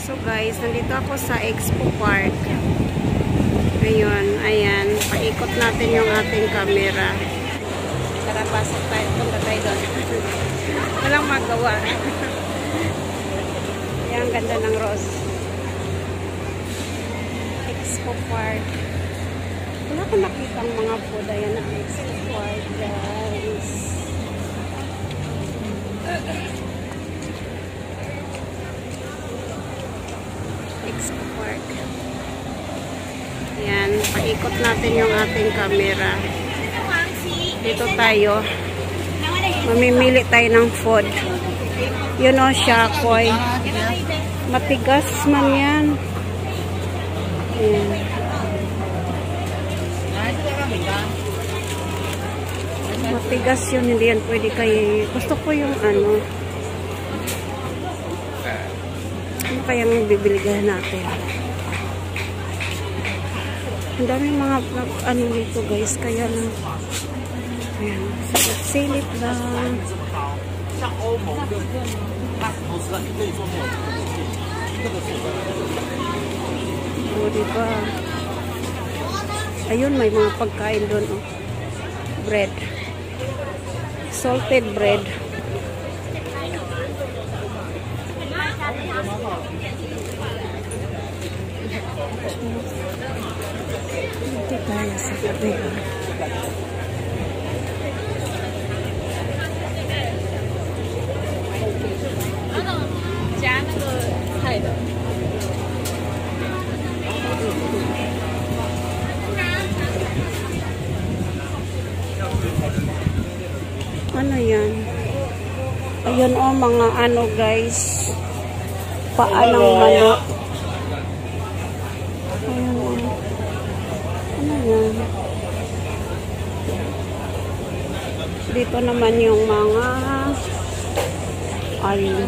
So guys, nandito ako sa Expo Park. Ngayon, ayan, paikot natin yung ating camera. Tara, pasok tayo. Punta tayo doon. Walang magawa. Ayan, ganda ng rose. Expo Park. Wala ko nakita ang mga food. Ayan ang Expo Park, guys. Expo Park. Ayan, paikot natin yung ating camera. Dito tayo. Mamimili tayo ng food. Yun o, Shakoy. Matigas man yan. Ayan. Matigas yun, hindi yan pwede kayo. Gusto ko yung ano. Ano kayang bibiligahan natin? Ang daming mga ano dito guys, kaya na ayan, silip lang. O, diba? Ayun, may mga pagkain doon, oh. Bread. Salted bread. Dito tayo sa gabi. Ano yan? Ayun o, mga ano guys, paa ng manok. Ayun o. Ano yan? Dito naman yung mga ayun,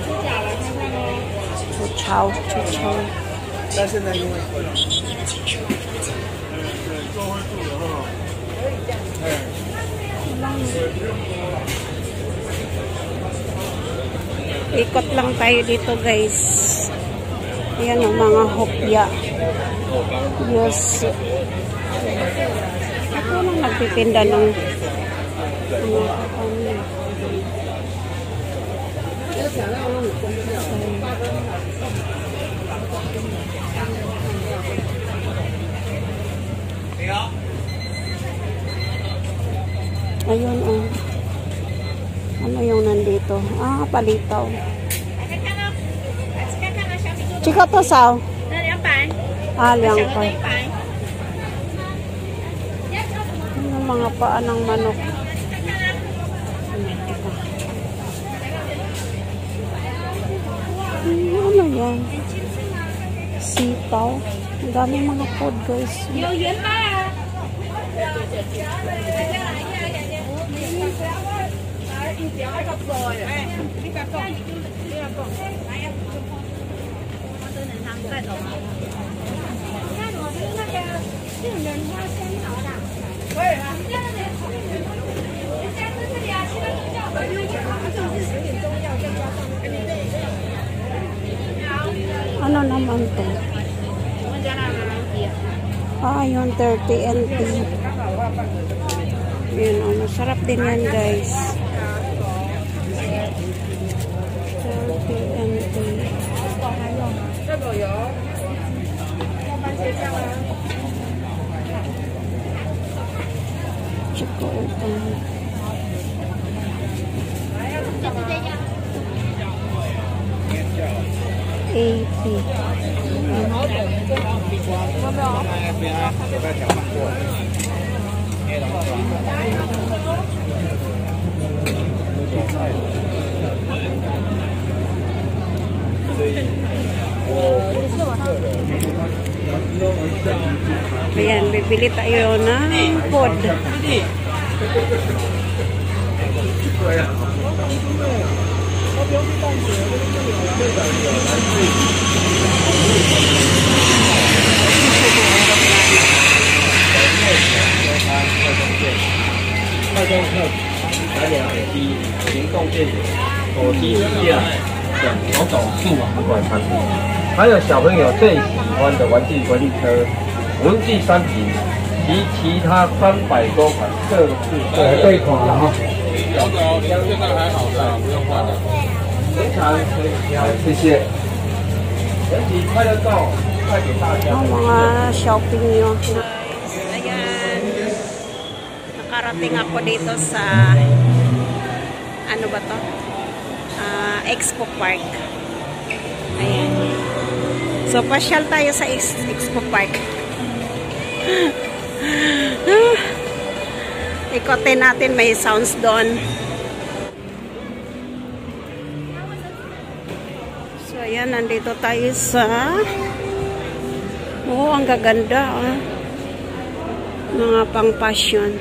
chuchaw, chuchaw. Ikot lang tayo dito guys. Ayan ang mga hopya. Yes. Ako lang nagtitinda ng ayun oh. Ano yung nandito? Ah, palitaw. Chika to sao? Ah, liang pa. Yung mga paa ng manok. Ano yan? Sitaw. Ang daming mga food guys. Ano naman to? Ah, yung 30 NT. Yun, oh, masarap din yan guys. 30 NT. Tsaka ito. 80. Ayan, bibili tayo ng food.行动电子，手机、电脑等某种数码外产品。还有小朋友最喜欢的玩具回力车，文具商品及其他300多款各式各样的款哈。有的哦，现在还好的，不用换了。非常好，谢谢。人体快乐豆，快给大家。Mga shopping nyo. Ayan. Nakarating ako dito sa ano ba to? Expo Park. Ayan. So, pasyal tayo sa Expo Park. Ikotin natin, may sounds doon. So, ayan, nandito tayo sa ang gaganda, mga pang passion.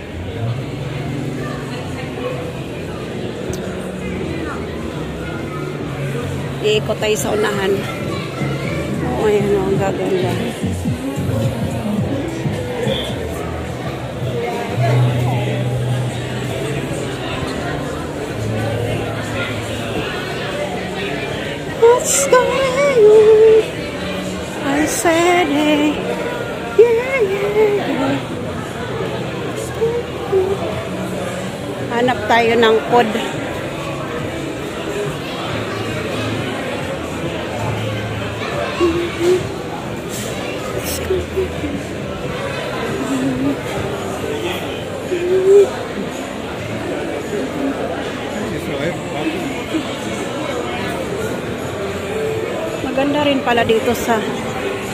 Iikot tayo sa unahan. Ayan, ang gaganda. What's going on? I said, hey, yeah, yeah. Hanap tayo ng pod. Maganda rin pala dito sa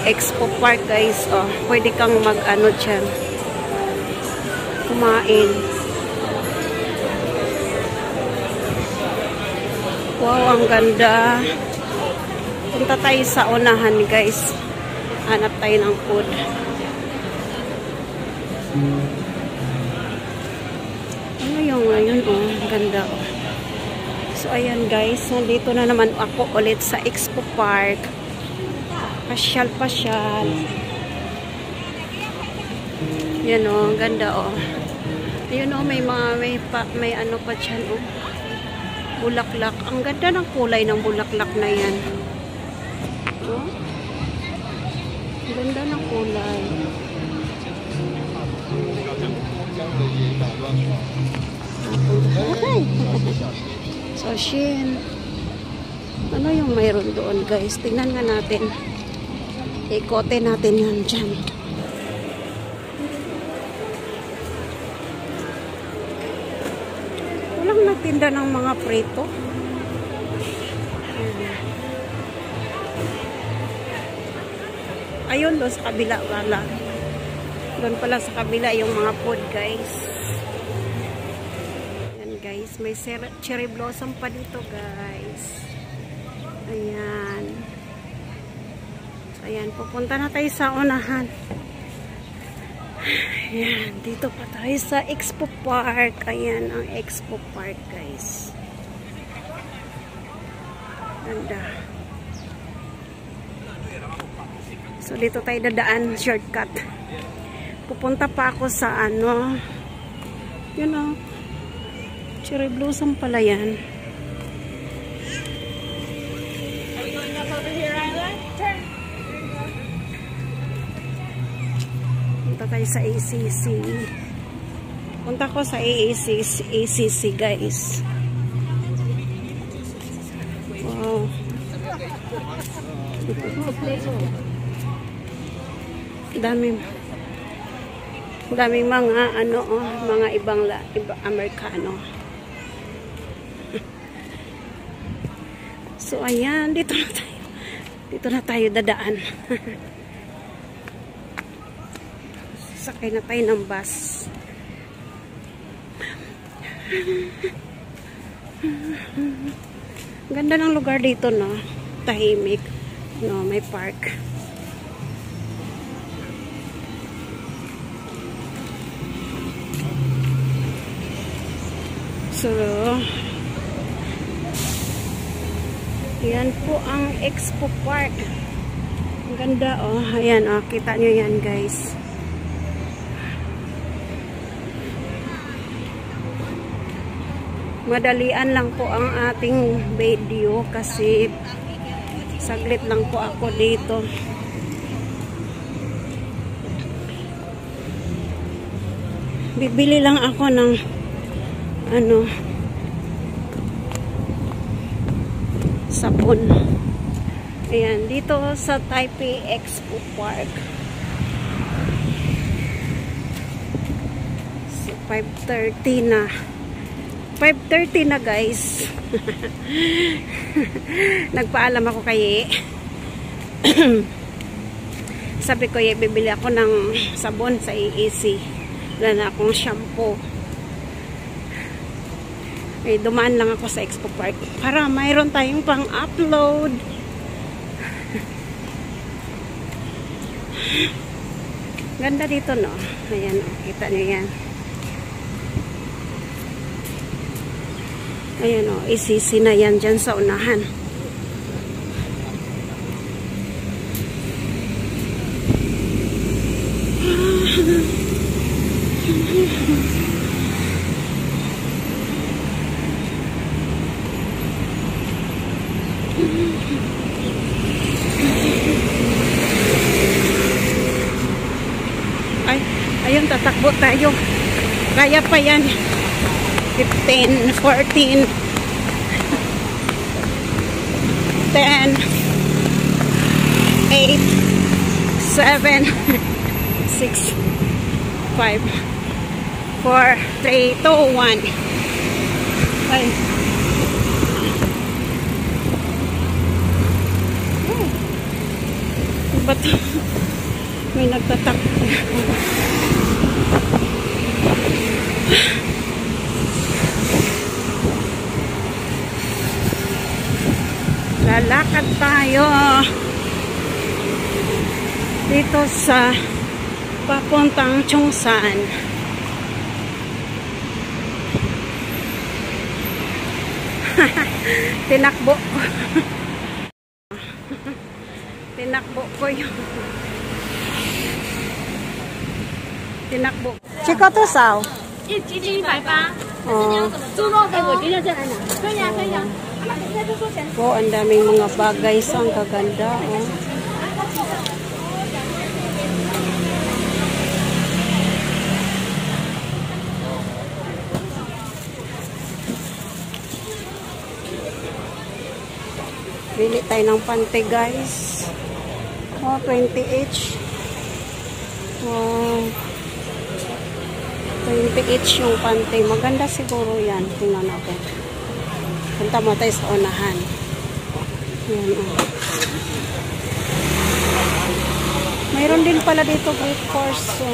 Expo Park, guys. Oh, pwede kang mag-ano dyan, kumain. Wow, ang ganda. Punta tayo sa unahan, guys. Hanap tayo ng food. Ano yung ngayon? Oh, ang ganda. Oh. So, ayan, guys. Nandito na naman ako ulit sa Expo Park. Pasyal-pasyal. Yan o, ganda o. Ayun o, may mga, may ano pa dyan o. Bulaklak. Ang ganda ng kulay ng bulaklak na yan. O? Ang ganda ng kulay. So, Shin. Ano yung mayroon doon, guys? Tingnan nga natin. Ikotin natin yan dyan. Walang nagtinda ng mga prito. Ayun, doon sa kabila wala. Doon pala sa kabila yung mga food, guys. Ayan, guys. May cherry blossom pa dito, guys. Ayan. Ayan, pupunta na tayo sa unahan. Ayan, dito pa tayo sa Expo Park. Ayan, ang Expo Park, guys. Ganda. So, dito tayo dadaan, shortcut. Pupunta pa ako sa ano, yun o, cherry blossom pala yan. Punta tayo sa ACC. Punta ko sa ACC, guys. Wow. Daming mga ano, mga ibang Amerikano. So ayan, dito na tayo dadaan. Sakay na tayo ng bus. Ganda ng lugar dito, no? Tahimik. No, may park. So, yan po ang Expo Park. Ang ganda, oh. Ayan, oh. Kita nyo yan, guys. Madalian lang po ang ating video kasi Saglit lang po ako dito. Bibili lang ako ng sabon. Ayan, dito sa Taipei Expo Park. So, 5:30 na. 5:30 na, guys. Nagpaalam ako kay sabi ko, bibili ako ng sabon sa EEC. Wala na akong shampoo. Dumaan lang ako sa Expo Park para mayroon tayong pang-upload. Ganda dito, no? Ayan, kita nyo yan. Ayan, isisi na yan dyan sa unahan. Ayun, tatakbo tayo. Kaya pa yan. 15, 14, 10, 8, 7, 6, 5, 4, 3, 2, 1. Ay. Ba't may nagtatakbo? Lalakad tayo dito sa papuntang Chongsan. Tinakbo ko. Tinakbo ko yung tinakbo. Chiko to sao? 一斤180， Oh. 猪肉给我今天再来拿。可以啊，可以啊。Po, ang daming mga bagay sa ang kaganda. Oh. Bili tayo ng pante, guys. Oh, 20 each. Oh. 20 each yung pante. Maganda siguro yan. Tingnan natin. Punta mo tayo sa unahan. Yan, oh. Mayroon din pala dito great course. So.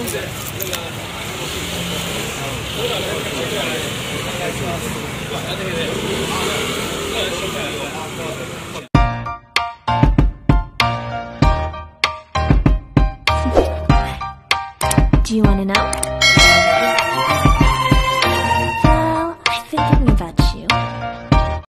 Do you want to know?